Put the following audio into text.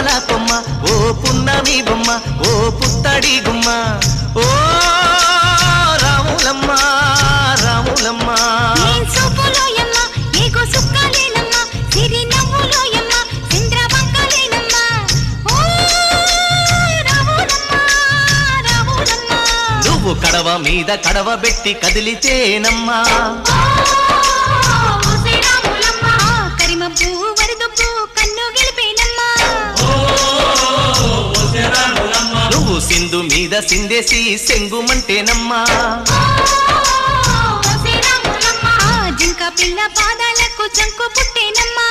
పూల కొమ్మ ఓ పున్నమి బొమ్మ ఓ పుత్తడి గుమ్మ ఓ రాములమ్మ రాములమ్మ నువ్వు కడవ మీద కడవ పెట్టి కదిలితేనమ్మా నువ్వు సింధు మీద సిందేసి సెంగుమంటేనమ్మా జింక పిల్ల పాదాలకు జంకు పుట్టేనమ్మా